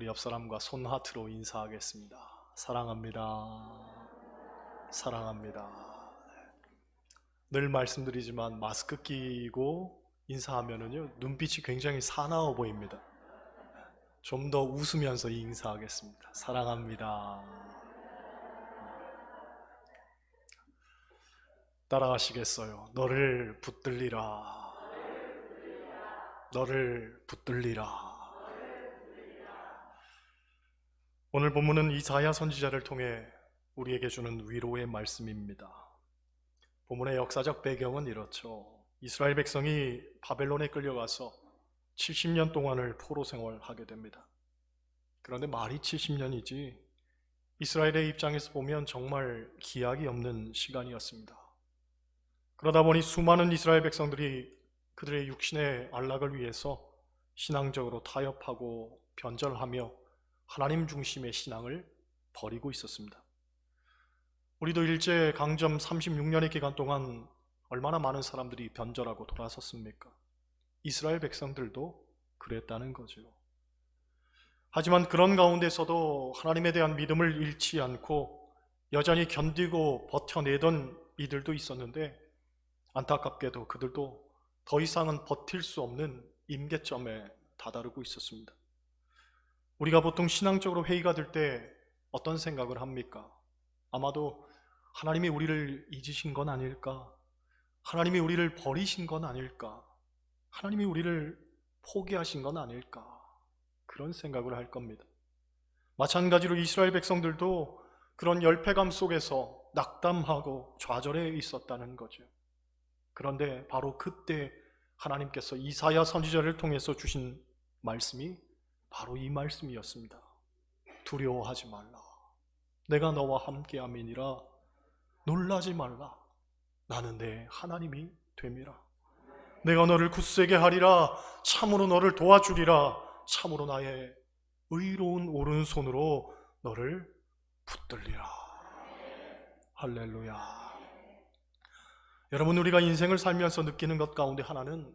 옆 사람과 손 하트로 인사하겠습니다. 사랑합니다. 사랑합니다. 늘 말씀드리지만 마스크 끼고 인사하면은요 눈빛이 굉장히 사나워 보입니다. 좀 더 웃으면서 인사하겠습니다. 사랑합니다. 따라하시겠어요? 너를 붙들리라. 너를 붙들리라. 오늘 본문은 이사야 선지자를 통해 우리에게 주는 위로의 말씀입니다. 본문의 역사적 배경은 이렇죠. 이스라엘 백성이 바벨론에 끌려가서 70년 동안을 포로 생활하게 됩니다. 그런데 말이 70년이지 이스라엘의 입장에서 보면 정말 기약이 없는 시간이었습니다. 그러다 보니 수많은 이스라엘 백성들이 그들의 육신의 안락을 위해서 신앙적으로 타협하고 변절하며 하나님 중심의 신앙을 버리고 있었습니다. 우리도 일제 강점 36년의 기간 동안 얼마나 많은 사람들이 변절하고 돌아섰습니까? 이스라엘 백성들도 그랬다는 거죠. 하지만 그런 가운데서도 하나님에 대한 믿음을 잃지 않고 여전히 견디고 버텨내던 이들도 있었는데 안타깝게도 그들도 더 이상은 버틸 수 없는 임계점에 다다르고 있었습니다. 우리가 보통 신앙적으로 회의가 될 때 어떤 생각을 합니까? 아마도 하나님이 우리를 잊으신 건 아닐까? 하나님이 우리를 버리신 건 아닐까? 하나님이 우리를 포기하신 건 아닐까? 그런 생각을 할 겁니다. 마찬가지로 이스라엘 백성들도 그런 열패감 속에서 낙담하고 좌절해 있었다는 거죠. 그런데 바로 그때 하나님께서 이사야 선지자를 통해서 주신 말씀이 바로 이 말씀이었습니다. 두려워하지 말라. 내가 너와 함께함이니라. 놀라지 말라. 나는 내 하나님이 됨이라. 내가 너를 굳세게 하리라. 참으로 너를 도와주리라. 참으로 나의 의로운 오른손으로 너를 붙들리라. 할렐루야. 여러분, 우리가 인생을 살면서 느끼는 것 가운데 하나는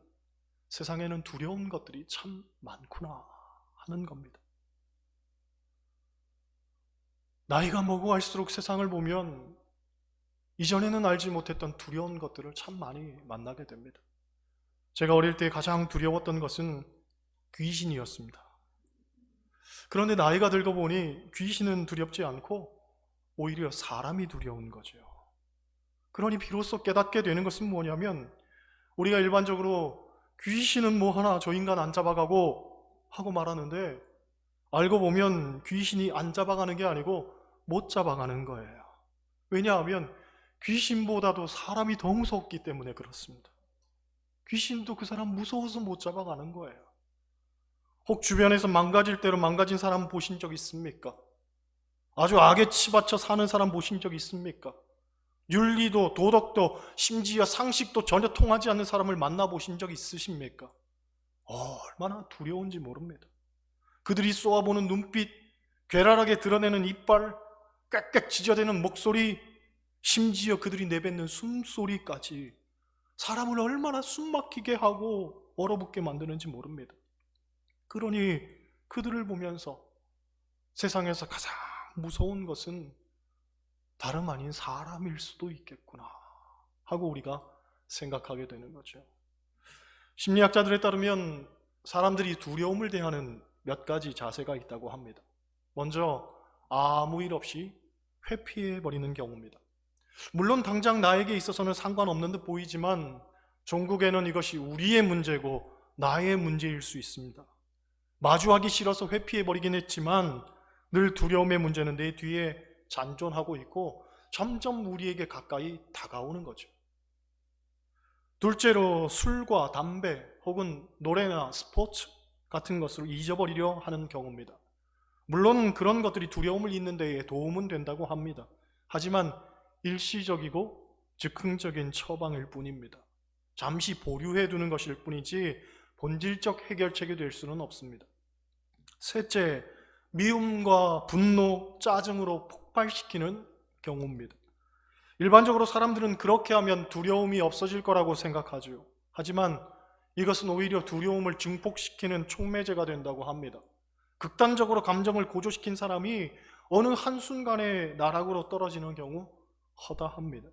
세상에는 두려운 것들이 참 많구나 하는 겁니다. 나이가 먹고 갈수록 세상을 보면 이전에는 알지 못했던 두려운 것들을 참 많이 만나게 됩니다. 제가 어릴 때 가장 두려웠던 것은 귀신이었습니다. 그런데 나이가 들고 보니 귀신은 두렵지 않고 오히려 사람이 두려운 거죠. 그러니 비로소 깨닫게 되는 것은 뭐냐면 우리가 일반적으로 귀신은 뭐 하나 저 인간 안 잡아가고 하고 말하는데 알고 보면 귀신이 안 잡아가는 게 아니고 못 잡아가는 거예요. 왜냐하면 귀신보다도 사람이 더 무섭기 때문에 그렇습니다. 귀신도 그 사람 무서워서 못 잡아가는 거예요. 혹 주변에서 망가질 대로 망가진 사람 보신 적 있습니까? 아주 악에 치받쳐 사는 사람 보신 적 있습니까? 윤리도 도덕도 심지어 상식도 전혀 통하지 않는 사람을 만나보신 적 있으십니까? 얼마나 두려운지 모릅니다. 그들이 쏘아보는 눈빛, 괴랄하게 드러내는 이빨, 꽥꽥 짖어대는 목소리, 심지어 그들이 내뱉는 숨소리까지 사람을 얼마나 숨막히게 하고 얼어붙게 만드는지 모릅니다. 그러니 그들을 보면서 세상에서 가장 무서운 것은 다름 아닌 사람일 수도 있겠구나 하고 우리가 생각하게 되는 거죠. 심리학자들에 따르면 사람들이 두려움을 대하는 몇 가지 자세가 있다고 합니다. 먼저 아무 일 없이 회피해버리는 경우입니다. 물론 당장 나에게 있어서는 상관없는 듯 보이지만 종국에는 이것이 우리의 문제고 나의 문제일 수 있습니다. 마주하기 싫어서 회피해버리긴 했지만 늘 두려움의 문제는 내 뒤에 잔존하고 있고 점점 우리에게 가까이 다가오는 거죠. 둘째로 술과 담배 혹은 노래나 스포츠 같은 것을 잊어버리려 하는 경우입니다. 물론 그런 것들이 두려움을 잊는 데에 도움은 된다고 합니다. 하지만 일시적이고 즉흥적인 처방일 뿐입니다. 잠시 보류해 두는 것일 뿐이지 본질적 해결책이 될 수는 없습니다. 셋째, 미움과 분노, 짜증으로 폭발시키는 경우입니다. 일반적으로 사람들은 그렇게 하면 두려움이 없어질 거라고 생각하죠. 하지만 이것은 오히려 두려움을 증폭시키는 촉매제가 된다고 합니다. 극단적으로 감정을 고조시킨 사람이 어느 한순간에 나락으로 떨어지는 경우 허다합니다.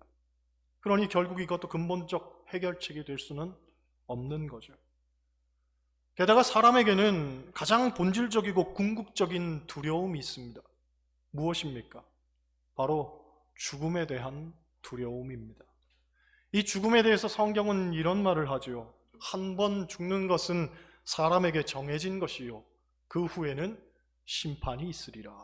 그러니 결국 이것도 근본적 해결책이 될 수는 없는 거죠. 게다가 사람에게는 가장 본질적이고 궁극적인 두려움이 있습니다. 무엇입니까? 바로 죽음에 대한 두려움입니다. 이 죽음에 대해서 성경은 이런 말을 하죠. 한 번 죽는 것은 사람에게 정해진 것이요 그 후에는 심판이 있으리라.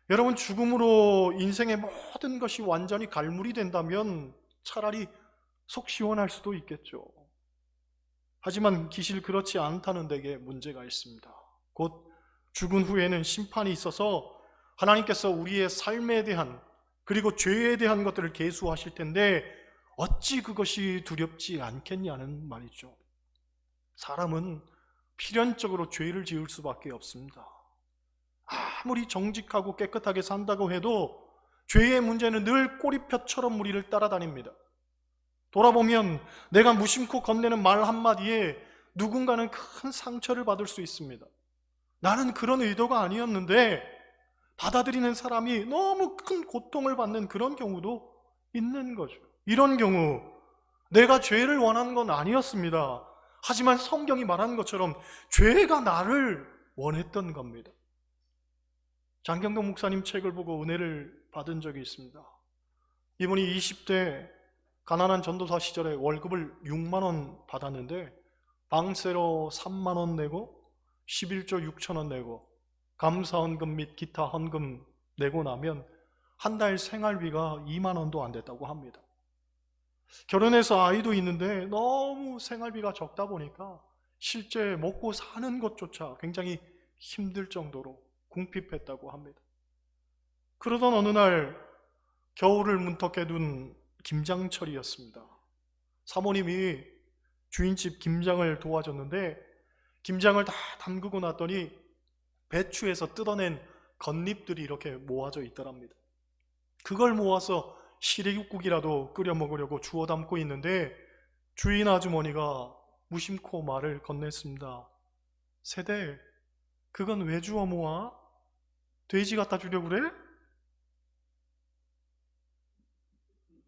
여러분, 죽음으로 인생의 모든 것이 완전히 갈물이 된다면 차라리 속 시원할 수도 있겠죠. 하지만 기실 그렇지 않다는 데에 문제가 있습니다. 곧 죽은 후에는 심판이 있어서 하나님께서 우리의 삶에 대한 그리고 죄에 대한 것들을 계수하실 텐데 어찌 그것이 두렵지 않겠냐는 말이죠. 사람은 필연적으로 죄를 지을 수밖에 없습니다. 아무리 정직하고 깨끗하게 산다고 해도 죄의 문제는 늘 꼬리표처럼 우리를 따라다닙니다. 돌아보면 내가 무심코 건네는 말 한마디에 누군가는 큰 상처를 받을 수 있습니다. 나는 그런 의도가 아니었는데 받아들이는 사람이 너무 큰 고통을 받는 그런 경우도 있는 거죠. 이런 경우 내가 죄를 원한 건 아니었습니다. 하지만 성경이 말한 것처럼 죄가 나를 원했던 겁니다. 장경동 목사님 책을 보고 은혜를 받은 적이 있습니다. 이분이 20대 가난한 전도사 시절에 월급을 6만 원 받았는데 방세로 3만 원 내고 11조 6천 원 내고 감사헌금 및 기타 헌금 내고 나면 한 달 생활비가 2만 원도 안 됐다고 합니다. 결혼해서 아이도 있는데 너무 생활비가 적다 보니까 실제 먹고 사는 것조차 굉장히 힘들 정도로 궁핍했다고 합니다. 그러던 어느 날 겨울을 문턱에 둔 김장철이었습니다. 사모님이 주인집 김장을 도와줬는데 김장을 다 담그고 났더니 배추에서 뜯어낸 겉잎들이 이렇게 모아져 있더랍니다. 그걸 모아서 시래육국이라도 끓여 먹으려고 주워 담고 있는데 주인 아주머니가 무심코 말을 건넸습니다. 세대, 그건 왜 주워 모아? 돼지 갖다 주려고 그래?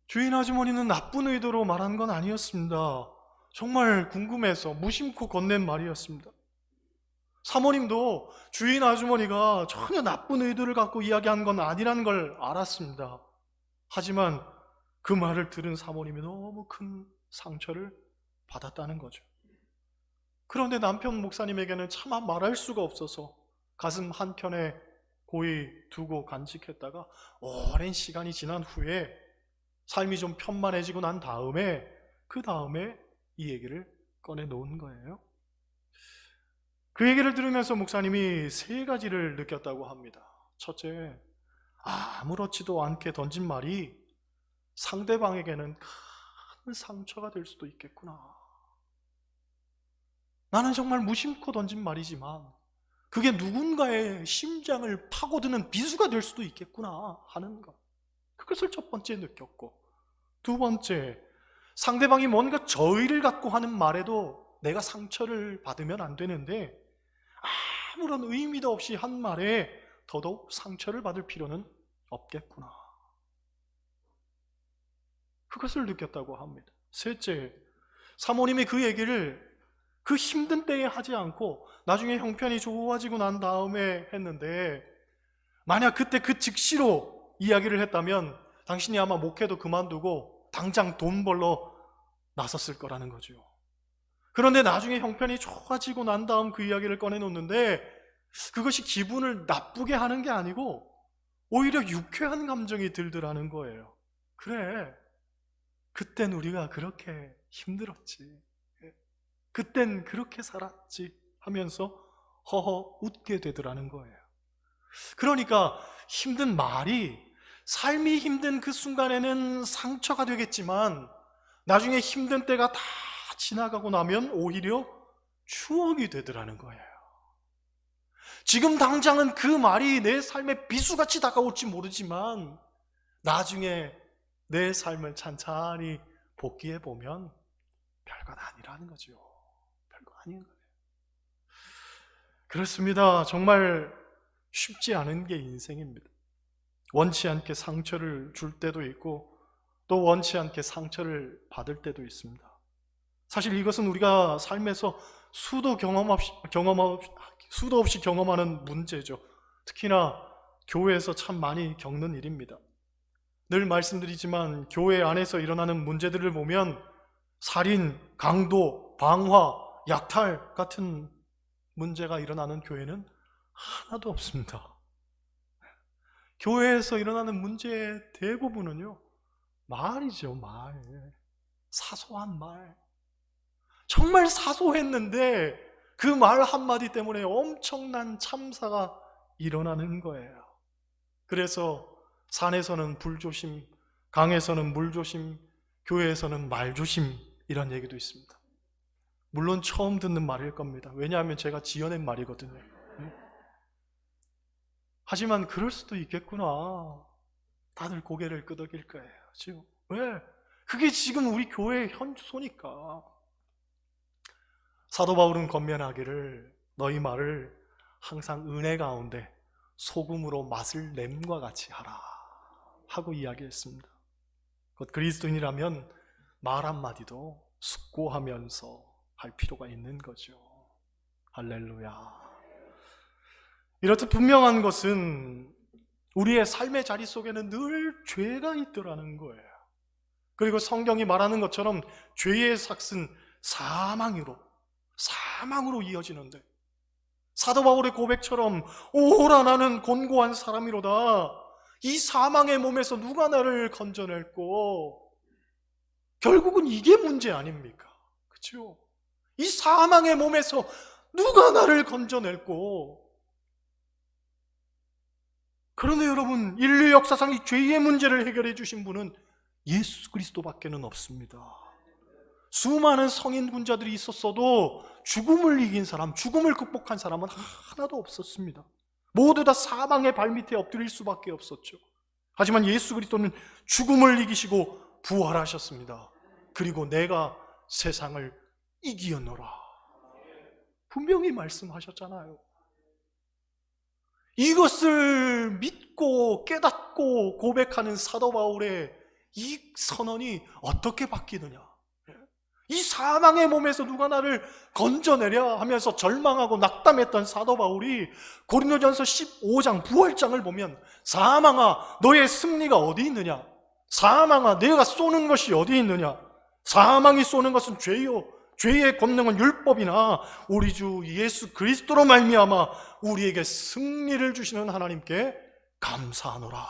주인 아주머니는 나쁜 의도로 말한 건 아니었습니다. 정말 궁금해서 무심코 건넨 말이었습니다. 사모님도 주인 아주머니가 전혀 나쁜 의도를 갖고 이야기한 건 아니라는 걸 알았습니다. 하지만 그 말을 들은 사모님이 너무 큰 상처를 받았다는 거죠. 그런데 남편 목사님에게는 차마 말할 수가 없어서 가슴 한켠에 고이 두고 간직했다가 오랜 시간이 지난 후에 삶이 좀 편만해지고 난 다음에 그 다음에 이 얘기를 꺼내 놓은 거예요. 그 얘기를 들으면서 목사님이 3가지를 느꼈다고 합니다. 첫째, 아무렇지도 않게 던진 말이 상대방에게는 큰 상처가 될 수도 있겠구나. 나는 정말 무심코 던진 말이지만 그게 누군가의 심장을 파고드는 비수가 될 수도 있겠구나 하는 것. 그것을 첫 번째 느꼈고, 두 번째, 상대방이 뭔가 저의를 갖고 하는 말에도 내가 상처를 받으면 안 되는데 아무런 의미도 없이 한 말에 더더욱 상처를 받을 필요는 없겠구나. 그것을 느꼈다고 합니다. 셋째, 사모님이 그 얘기를 그 힘든 때에 하지 않고 나중에 형편이 좋아지고 난 다음에 했는데 만약 그때 그 즉시로 이야기를 했다면 당신이 아마 목회도 그만두고 당장 돈 벌러 나섰을 거라는 거죠. 그런데 나중에 형편이 좋아지고 난 다음 그 이야기를 꺼내놓는데 그것이 기분을 나쁘게 하는 게 아니고 오히려 유쾌한 감정이 들더라는 거예요. 그래, 그땐 우리가 그렇게 힘들었지, 그땐 그렇게 살았지 하면서 허허 웃게 되더라는 거예요. 그러니까 힘든 말이 삶이 힘든 그 순간에는 상처가 되겠지만 나중에 힘든 때가 다 지나가고 나면 오히려 추억이 되더라는 거예요. 지금 당장은 그 말이 내 삶에 비수같이 다가올지 모르지만 나중에 내 삶을 찬찬히 복기해 보면 별건 아니라는 거죠. 별거 아닌 거예요. 그렇습니다. 정말 쉽지 않은 게 인생입니다. 원치 않게 상처를 줄 때도 있고 또 원치 않게 상처를 받을 때도 있습니다. 사실 이것은 우리가 삶에서 수도 없이 경험하는 문제죠. 특히나 교회에서 참 많이 겪는 일입니다. 늘 말씀드리지만 교회 안에서 일어나는 문제들을 보면 살인, 강도, 방화, 약탈 같은 문제가 일어나는 교회는 하나도 없습니다. 교회에서 일어나는 문제의 대부분은요, 말이죠, 말. 사소한 말. 정말 사소했는데 그 말 한마디 때문에 엄청난 참사가 일어나는 거예요. 그래서 산에서는 불조심, 강에서는 물조심, 교회에서는 말조심, 이런 얘기도 있습니다. 물론 처음 듣는 말일 겁니다. 왜냐하면 제가 지어낸 말이거든요. 하지만 그럴 수도 있겠구나. 다들 고개를 끄덕일 거예요. 지금 왜? 그게 지금 우리 교회의 현주소니까. 사도 바울은 권면하기를 너희 말을 항상 은혜 가운데 소금으로 맛을 냄과 같이 하라 하고 이야기했습니다. 곧 그리스도인이라면 말 한마디도 숙고하면서 할 필요가 있는 거죠. 할렐루야. 이렇듯 분명한 것은 우리의 삶의 자리 속에는 늘 죄가 있더라는 거예요. 그리고 성경이 말하는 것처럼 죄의 삭은 사망으로 이어지는데, 사도 바울의 고백처럼 오라 나는 곤고한 사람이로다. 이 사망의 몸에서 누가 나를 건져낼꼬? 결국은 이게 문제 아닙니까? 그렇죠? 이 사망의 몸에서 누가 나를 건져낼꼬? 그런데 여러분, 인류 역사상 이 죄의 문제를 해결해 주신 분은 예수 그리스도밖에는 없습니다. 수많은 성인 군자들이 있었어도 죽음을 이긴 사람, 죽음을 극복한 사람은 하나도 없었습니다. 모두 다 사망의 발밑에 엎드릴 수밖에 없었죠. 하지만 예수 그리스도는 죽음을 이기시고 부활하셨습니다. 그리고 내가 세상을 이기었노라. 분명히 말씀하셨잖아요. 이것을 믿고 깨닫고 고백하는 사도 바울의 이 선언이 어떻게 바뀌느냐? 이 사망의 몸에서 누가 나를 건져내랴 하면서 절망하고 낙담했던 사도 바울이 고린도전서 15장 부활장을 보면 사망아 너의 승리가 어디 있느냐? 사망아 내가 쏘는 것이 어디 있느냐? 사망이 쏘는 것은 죄요, 죄의 권능은 율법이나 우리 주 예수 그리스도로 말미암아 우리에게 승리를 주시는 하나님께 감사하노라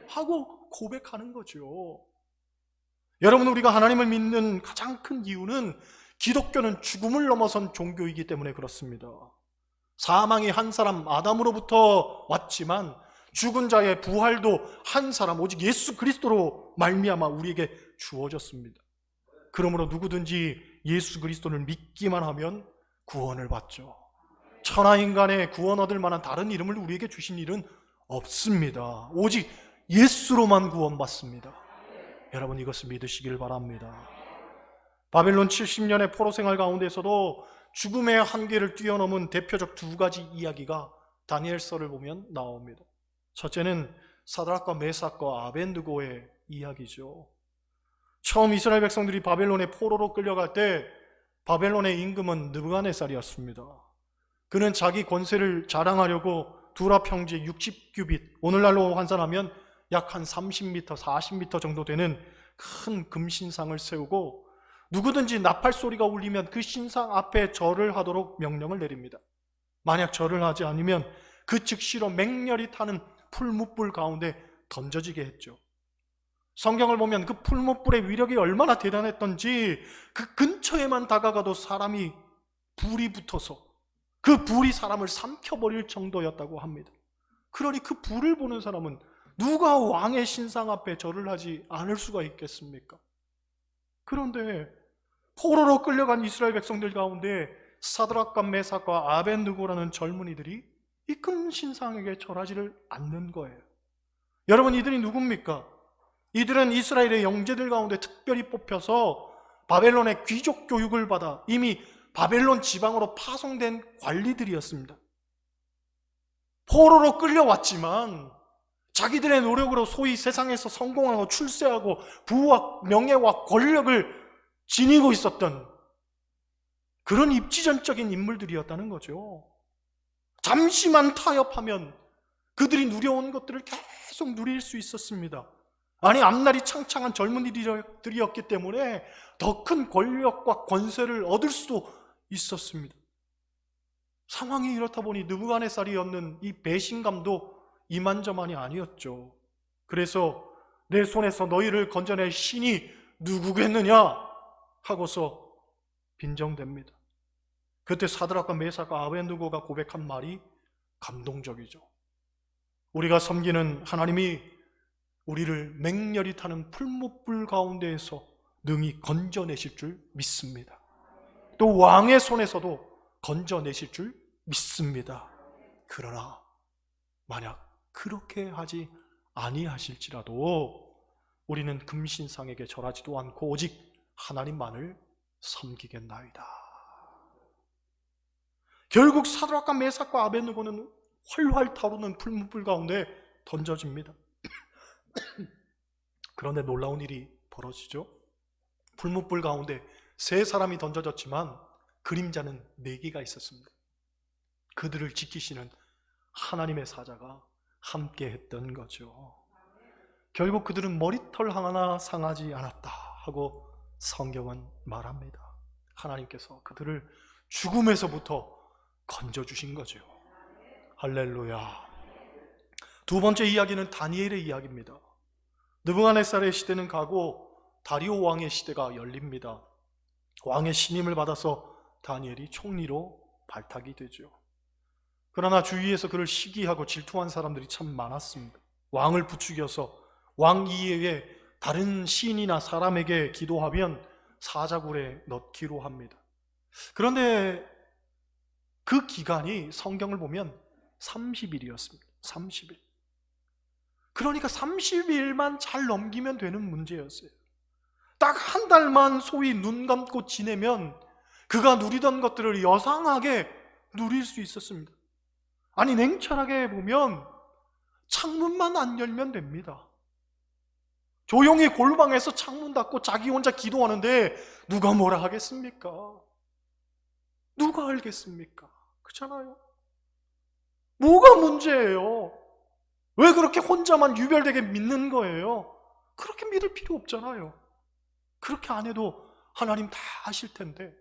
하고 고백하는 거죠. 여러분, 우리가 하나님을 믿는 가장 큰 이유는 기독교는 죽음을 넘어선 종교이기 때문에 그렇습니다. 사망이 한 사람 아담으로부터 왔지만 죽은 자의 부활도 한 사람 오직 예수 그리스도로 말미암아 우리에게 주어졌습니다. 그러므로 누구든지 예수 그리스도를 믿기만 하면 구원을 받죠. 천하 인간의 구원 얻을 만한 다른 이름을 우리에게 주신 일은 없습니다. 오직 예수로만 구원받습니다. 여러분, 이것을 믿으시길 바랍니다. 바벨론 70년의 포로 생활 가운데서도 죽음의 한계를 뛰어넘은 대표적 두 가지 이야기가 다니엘서를 보면 나옵니다. 첫째는 사드락과 메삭과 아벤느고의 이야기죠. 처음 이스라엘 백성들이 바벨론의 포로로 끌려갈 때 바벨론의 임금은 느부갓네살이었습니다. 그는 자기 권세를 자랑하려고 두라 평지 60규빗, 오늘날로 환산하면 약 한 30m, 40m 정도 되는 큰 금신상을 세우고 누구든지 나팔 소리가 울리면 그 신상 앞에 절을 하도록 명령을 내립니다. 만약 절을 하지 않으면 그 즉시로 맹렬히 타는 풀무불 가운데 던져지게 했죠. 성경을 보면 그 풀무불의 위력이 얼마나 대단했던지 그 근처에만 다가가도 사람이 불이 붙어서 그 불이 사람을 삼켜버릴 정도였다고 합니다. 그러니 그 불을 보는 사람은 누가 왕의 신상 앞에 절을 하지 않을 수가 있겠습니까? 그런데 포로로 끌려간 이스라엘 백성들 가운데 사드락과 메삭과 아벤느고라는 젊은이들이 이 큰 신상에게 절하지를 않는 거예요. 여러분, 이들이 누굽니까? 이들은 이스라엘의 영재들 가운데 특별히 뽑혀서 바벨론의 귀족 교육을 받아 이미 바벨론 지방으로 파송된 관리들이었습니다. 포로로 끌려왔지만 자기들의 노력으로 소위 세상에서 성공하고 출세하고 부와 명예와 권력을 지니고 있었던 그런 입지전적인 인물들이었다는 거죠. 잠시만 타협하면 그들이 누려온 것들을 계속 누릴 수 있었습니다. 아니, 앞날이 창창한 젊은이들이었기 때문에 더 큰 권력과 권세를 얻을 수도 있었습니다. 상황이 이렇다 보니 느부갓네살이었는 이 배신감도 이만저만이 아니었죠. 그래서 내 손에서 너희를 건져낼 신이 누구겠느냐 하고서 빈정댑니다. 그때 사드락과 메삭과 아벤느고가 고백한 말이 감동적이죠. 우리가 섬기는 하나님이 우리를 맹렬히 타는 풀무불 가운데에서 능히 건져내실 줄 믿습니다. 또 왕의 손에서도 건져내실 줄 믿습니다. 그러나 만약 그렇게 하지 아니하실지라도 우리는 금신상에게 절하지도 않고 오직 하나님만을 섬기겠나이다. 결국 사드락과 메삭과 아벤느고는 활활 타오르는 풀무불 가운데 던져집니다. 그런데 놀라운 일이 벌어지죠. 풀무불 가운데 3사람이 던져졌지만 그림자는 4개가 있었습니다. 그들을 지키시는 하나님의 사자가 함께 했던 거죠. 결국 그들은 머리털 하나 상하지 않았다 하고 성경은 말합니다. 하나님께서 그들을 죽음에서부터 건져주신 거죠. 할렐루야. 두 번째 이야기는 다니엘의 이야기입니다. 느부갓네살의 시대는 가고 다리오 왕의 시대가 열립니다. 왕의 신임을 받아서 다니엘이 총리로 발탁이 되죠. 그러나 주위에서 그를 시기하고 질투한 사람들이 참 많았습니다. 왕을 부추겨서 왕 이외에 다른 시인이나 사람에게 기도하면 사자굴에 넣기로 합니다. 그런데 그 기간이 성경을 보면 30일이었습니다. 30일. 그러니까 30일만 잘 넘기면 되는 문제였어요. 딱 한 달만 소위 눈 감고 지내면 그가 누리던 것들을 여상하게 누릴 수 있었습니다. 아니, 냉철하게 보면 창문만 안 열면 됩니다. 조용히 골방에서 창문 닫고 자기 혼자 기도하는데 누가 뭐라 하겠습니까? 누가 알겠습니까? 그렇잖아요. 뭐가 문제예요? 왜 그렇게 혼자만 유별되게 믿는 거예요? 그렇게 믿을 필요 없잖아요. 그렇게 안 해도 하나님 다 아실 텐데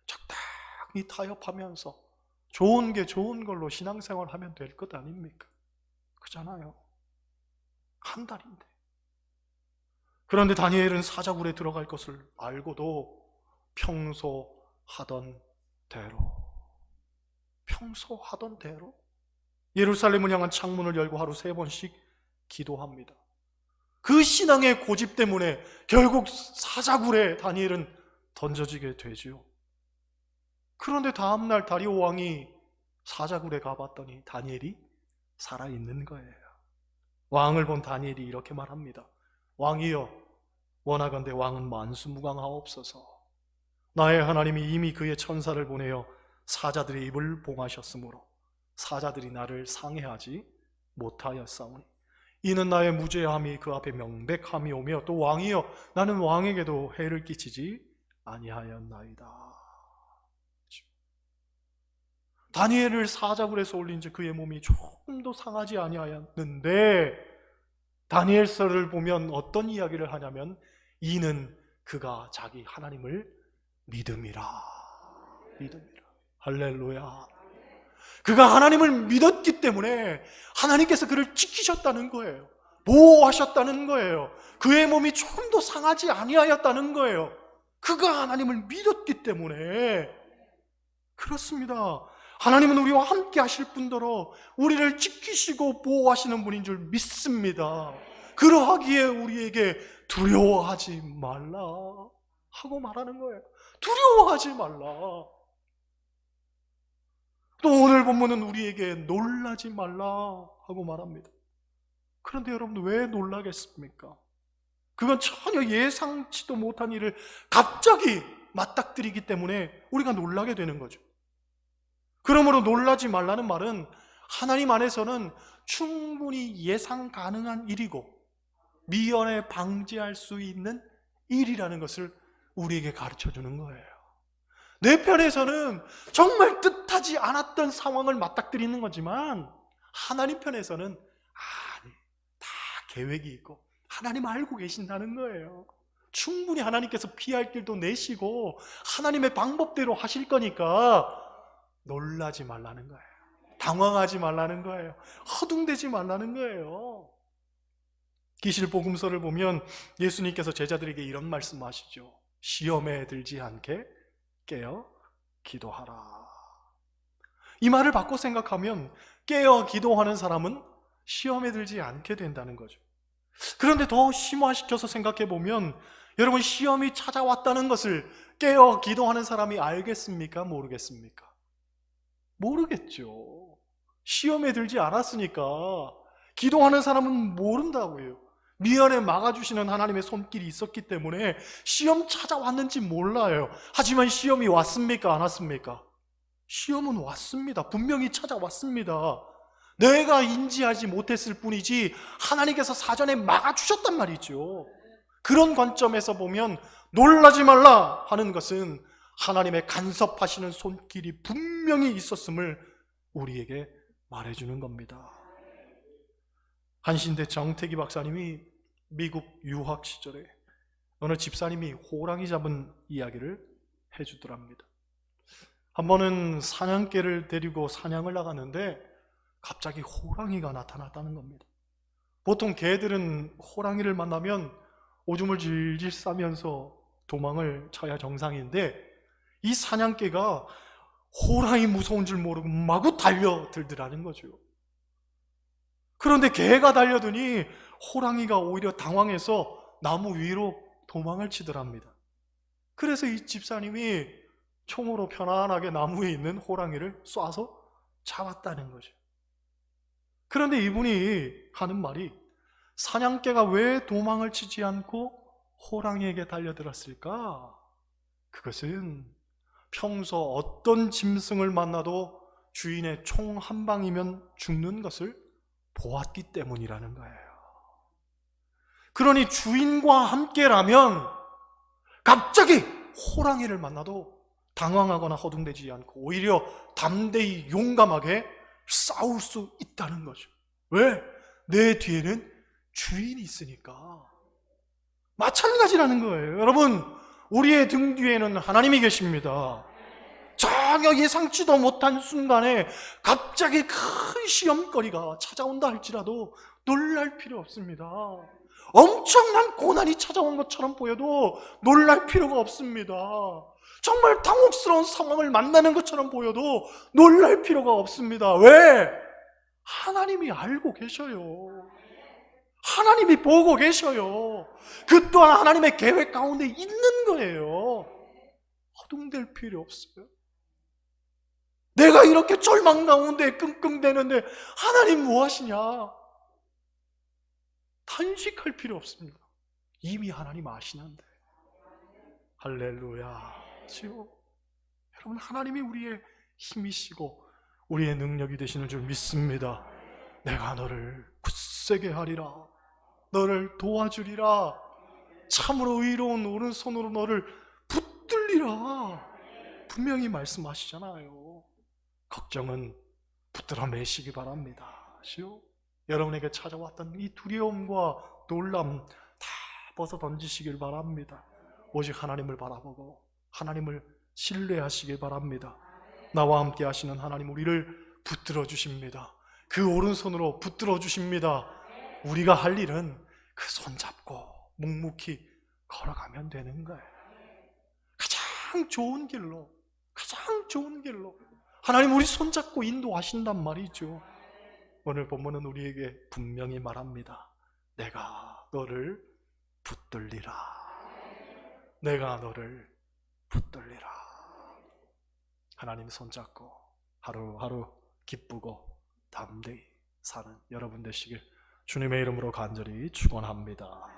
적당히 타협하면서 좋은 게 좋은 걸로 신앙생활 하면 될 것 아닙니까? 그렇잖아요. 한 달인데. 그런데 다니엘은 사자굴에 들어갈 것을 알고도 평소 하던 대로 예루살렘을 향한 창문을 열고 하루 3번씩 기도합니다. 그 신앙의 고집 때문에 결국 사자굴에 다니엘은 던져지게 되죠. 그런데 다음날 다리오 왕이 사자굴에 가봤더니 다니엘이 살아있는 거예요. 왕을 본 다니엘이 이렇게 말합니다. 왕이여, 원하건대 왕은 만수무강하옵소서. 나의 하나님이 이미 그의 천사를 보내어 사자들의 입을 봉하셨으므로 사자들이 나를 상해하지 못하였사오니 이는 나의 무죄함이 그 앞에 명백함이 오며 또 왕이여, 나는 왕에게도 해를 끼치지 아니하였나이다. 다니엘을 사자굴에서 올린 지 그의 몸이 조금도 상하지 아니하였는데 다니엘서를 보면 어떤 이야기를 하냐면 이는 그가 자기 하나님을 믿음이라. 할렐루야. 그가 하나님을 믿었기 때문에 하나님께서 그를 지키셨다는 거예요. 보호하셨다는 거예요. 그의 몸이 조금도 상하지 아니하였다는 거예요. 그가 하나님을 믿었기 때문에. 그렇습니다. 하나님은 우리와 함께 하실 뿐더러 우리를 지키시고 보호하시는 분인 줄 믿습니다. 그러하기에 우리에게 두려워하지 말라 하고 말하는 거예요. 두려워하지 말라. 또 오늘 본문은 우리에게 놀라지 말라 하고 말합니다. 그런데 여러분, 왜 놀라겠습니까? 그건 전혀 예상치도 못한 일을 갑자기 맞닥뜨리기 때문에 우리가 놀라게 되는 거죠. 그러므로 놀라지 말라는 말은 하나님 안에서는 충분히 예상 가능한 일이고 미연에 방지할 수 있는 일이라는 것을 우리에게 가르쳐 주는 거예요. 내 편에서는 정말 뜻하지 않았던 상황을 맞닥뜨리는 거지만 하나님 편에서는 아니, 다 계획이 있고 하나님 알고 계신다는 거예요. 충분히 하나님께서 피할 길도 내시고 하나님의 방법대로 하실 거니까 놀라지 말라는 거예요. 당황하지 말라는 거예요. 허둥대지 말라는 거예요. 기실복음서를 보면 예수님께서 제자들에게 이런 말씀하시죠. 시험에 들지 않게 깨어 기도하라. 이 말을 바꿔 생각하면 깨어 기도하는 사람은 시험에 들지 않게 된다는 거죠. 그런데 더 심화시켜서 생각해 보면 여러분, 시험이 찾아왔다는 것을 깨어 기도하는 사람이 알겠습니까? 모르겠습니까? 모르겠죠. 시험에 들지 않았으니까 기도하는 사람은 모른다고요. 미연에 막아주시는 하나님의 손길이 있었기 때문에 시험 찾아왔는지 몰라요. 하지만 시험이 왔습니까? 안 왔습니까? 시험은 왔습니다. 분명히 찾아왔습니다. 내가 인지하지 못했을 뿐이지 하나님께서 사전에 막아주셨단 말이죠. 그런 관점에서 보면 놀라지 말라 하는 것은 하나님의 간섭하시는 손길이 분명히 있었음을 우리에게 말해주는 겁니다. 한신대 정태기 박사님이 미국 유학 시절에 어느 집사님이 호랑이 잡은 이야기를 해주더랍니다. 한 번은 사냥개를 데리고 사냥을 나갔는데 갑자기 호랑이가 나타났다는 겁니다. 보통 개들은 호랑이를 만나면 오줌을 질질 싸면서 도망을 쳐야 정상인데 이 사냥개가 호랑이 무서운 줄 모르고 마구 달려들더라는 거죠. 그런데 개가 달려드니 호랑이가 오히려 당황해서 나무 위로 도망을 치더랍니다. 그래서 이 집사님이 총으로 편안하게 나무에 있는 호랑이를 쏴서 잡았다는 거죠. 그런데 이분이 하는 말이 사냥개가 왜 도망을 치지 않고 호랑이에게 달려들었을까? 그것은 평소 어떤 짐승을 만나도 주인의 총 한 방이면 죽는 것을 보았기 때문이라는 거예요. 그러니 주인과 함께라면 갑자기 호랑이를 만나도 당황하거나 허둥대지 않고 오히려 담대히 용감하게 싸울 수 있다는 거죠. 왜? 내 뒤에는 주인이 있으니까. 마찬가지라는 거예요. 여러분, 우리의 등 뒤에는 하나님이 계십니다. 전혀 예상치도 못한 순간에 갑자기 큰 시험거리가 찾아온다 할지라도 놀랄 필요 없습니다. 엄청난 고난이 찾아온 것처럼 보여도 놀랄 필요가 없습니다. 정말 당혹스러운 상황을 만나는 것처럼 보여도 놀랄 필요가 없습니다. 왜? 하나님이 알고 계셔요. 하나님이 보고 계셔요. 그 또한 하나님의 계획 가운데 있는 거예요. 허둥댈 필요 없어요. 내가 이렇게 절망 가운데 끙끙대는데 하나님 뭐 하시냐? 탄식할 필요 없습니다. 이미 하나님 아시는데. 할렐루야. 여러분, 하나님이 우리의 힘이시고 우리의 능력이 되시는 줄 믿습니다. 내가 너를 굳세게 하리라. 너를 도와주리라. 참으로 의로운 오른손으로 너를 붙들리라. 분명히 말씀하시잖아요. 걱정은 붙들어 매시기 바랍니다. 여러분에게 찾아왔던 이 두려움과 놀람 다 벗어 던지시길 바랍니다. 오직 하나님을 바라보고 하나님을 신뢰하시길 바랍니다. 나와 함께 하시는 하나님, 우리를 붙들어 주십니다. 그 오른손으로 붙들어 주십니다. 우리가 할 일은 그 손잡고 묵묵히 걸어가면 되는 거예요. 가장 좋은 길로 하나님 우리 손잡고 인도하신단 말이죠. 오늘 본문은 우리에게 분명히 말합니다. 내가 너를 붙들리라. 내가 너를 붙들리라. 하나님 손잡고 하루하루 기쁘고 담대히 사는 여러분 되시길 주님의 이름으로 간절히 축원합니다.